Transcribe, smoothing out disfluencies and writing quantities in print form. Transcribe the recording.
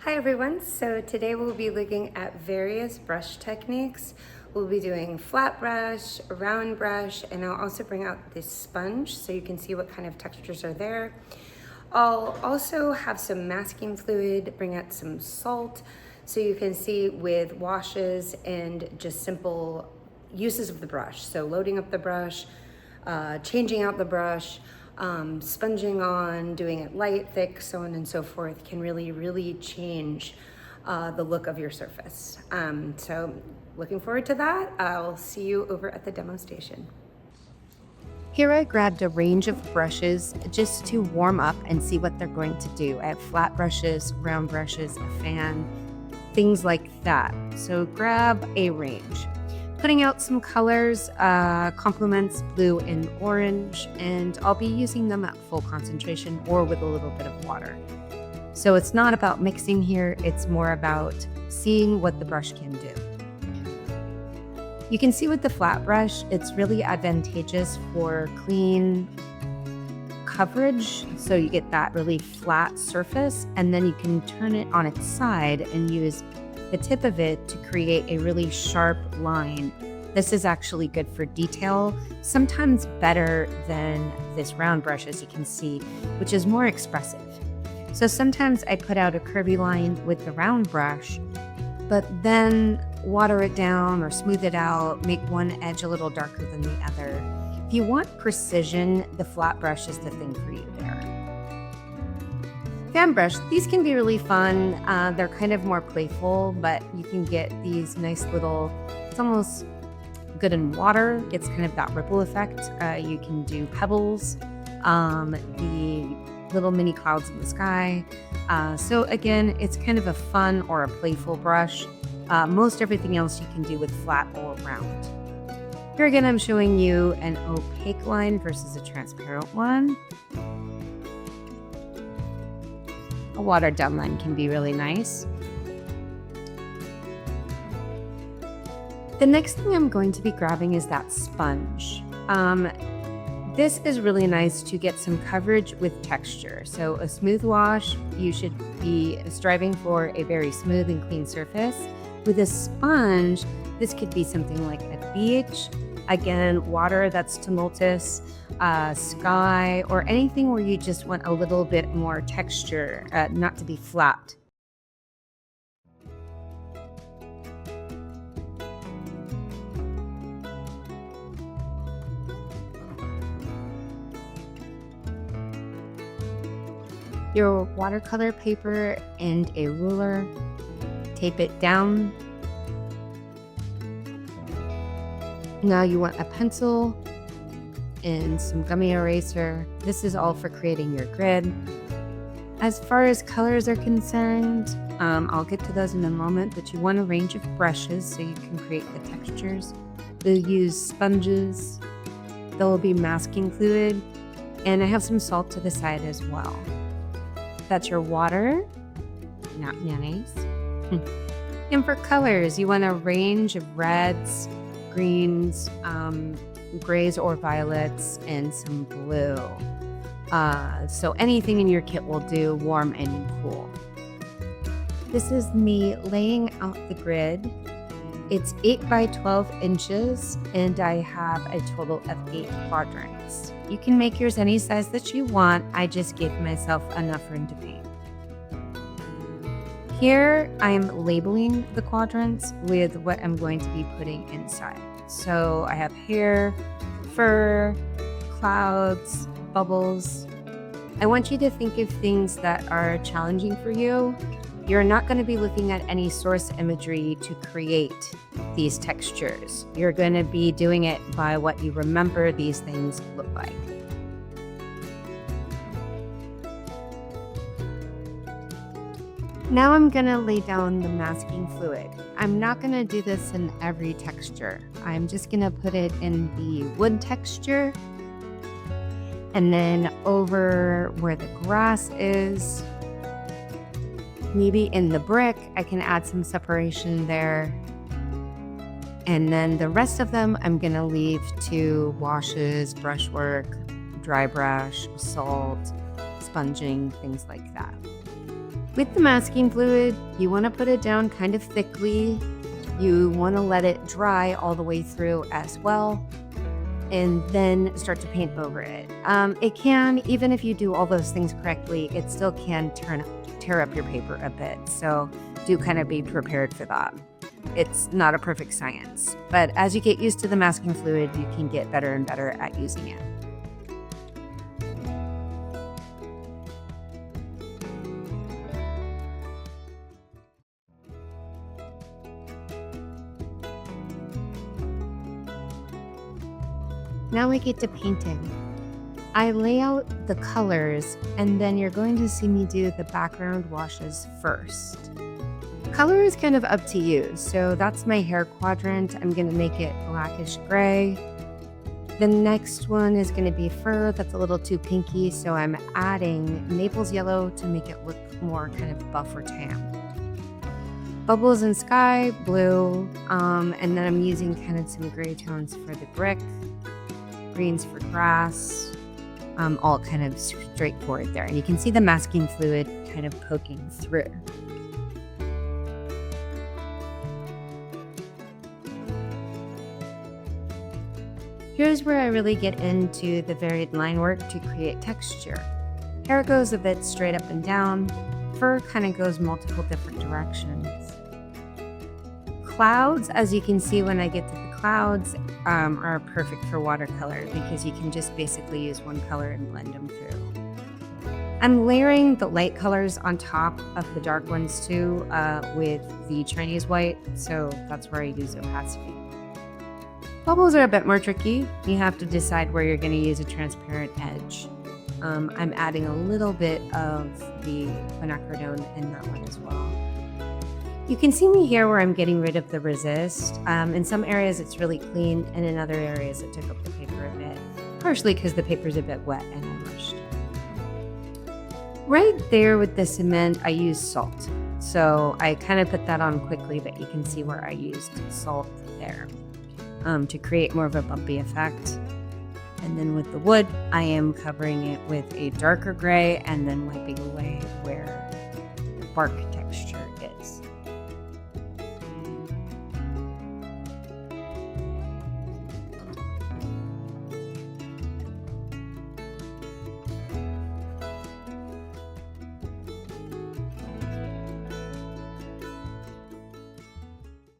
Hi everyone, so today we'll be looking at various brush techniques. We'll be doing flat brush, round brush, and I'll also bring out this sponge so you can see what kind of textures are there. I'll also have some masking fluid, bring out some salt so you can see with washes and just simple uses of the brush. So loading up the brush, changing out the brush, sponging on, doing it light, thick, so on and so forth can really change the look of your surface. So looking forward to that. I'll see you over at the demo station. Here I grabbed a range of brushes just to warm up and see what they're going to do. I have flat brushes, round brushes, a fan, things like that. So grab a range. Putting out some colors, complements blue and orange, and I'll be using them at full concentration or with a little bit of water. So it's not about mixing here, it's more about seeing what the brush can do. You can see with the flat brush, it's really advantageous for clean coverage. So you get that really flat surface, and then you can turn it on its side and use the tip of it to create a really sharp line. This is actually good for detail, sometimes better than this round brush, as you can see, which is more expressive. So sometimes I put out a curvy line with the round brush, but then water it down or smooth it out, make one edge a little darker than the other. If you want precision, the flat brush is the thing for you there. Fan brush, these can be really fun. They're kind of more playful, but you can get these nice little, it's almost good in water, gets kind of that ripple effect. You can do pebbles, the little mini clouds in the sky. So again, it's kind of a fun or a playful brush. Most everything else you can do with flat or round. Here again, I'm showing you an opaque line versus a transparent one. A watered down line can be really nice. The next thing I'm going to be grabbing is that sponge. This is really nice to get some coverage with texture. So a smooth wash, you should be striving for a very smooth and clean surface. With a sponge, this could be something like a beach, again, water that's tumultuous, sky, or anything where you just want a little bit more texture, not to be flat. Your watercolor paper and a ruler, tape it down. Now you want a pencil and some gummy eraser. This is all for creating your grid. As far as colors are concerned, I'll get to those in a moment, but you want a range of brushes so you can create the textures. We'll use sponges. There will be masking fluid, and I have some salt to the side as well. That's your water. Not nice. And for colors, you want a range of reds, greens, grays or violets, and some blue. So anything in your kit will do, warm and cool. This is me laying out the grid. It's 8 by 12 inches, and I have a total of 8 quadrants. You can make yours any size that you want. I just gave myself enough room to paint. Here, I'm labeling the quadrants with what I'm going to be putting inside. So I have hair, fur, clouds, bubbles. I want you to think of things that are challenging for you. You're not going to be looking at any source imagery to create these textures. You're going to be doing it by what you remember these things look like. Now I'm going to lay down the masking fluid. I'm not going to do this in every texture. I'm just going to put it in the wood texture, and then over where the grass is, maybe in the brick, I can add some separation there. And then the rest of them, I'm going to leave to washes, brushwork, dry brush, salt, sponging, things like that. With the masking fluid, you want to put it down kind of thickly. You want to let it dry all the way through as well, and then start to paint over it. It can, even if you do all those things correctly, it still can tear up your paper a bit. So do kind of be prepared for that. It's not a perfect science, but as you get used to the masking fluid, you can get better and better at using it. Now we get to painting. I lay out the colors, and then you're going to see me do the background washes first. Color is kind of up to you, so that's my hair quadrant. I'm going to make it blackish gray. The next one is going to be fur. That's a little too pinky, so I'm adding Naples yellow to make it look more kind of buff or tan. Bubbles and sky, blue, and then I'm using kind of some gray tones for the brick, greens for grass, all kind of straightforward there. And you can see the masking fluid kind of poking through. Here's where I really get into the varied line work to create texture. Hair goes a bit straight up and down. Fur kind of goes multiple different directions. Clouds, as you can see when I get to the clouds, are perfect for watercolor because you can just basically use one color and blend them through. I'm layering the light colors on top of the dark ones too with the Chinese white, so that's where I use opacity. Bubbles are a bit more tricky. You have to decide where you're going to use a transparent edge. I'm adding a little bit of the quinacridone in that one as well. You can see me here where I'm getting rid of the resist. In some areas it's really clean, and in other areas it took up the paper a bit, partially because the paper's a bit wet and immersed. Right there with the cement, I used salt. So I kind of put that on quickly, but you can see where I used salt there to create more of a bumpy effect. And then with the wood, I am covering it with a darker gray and then wiping away where the bark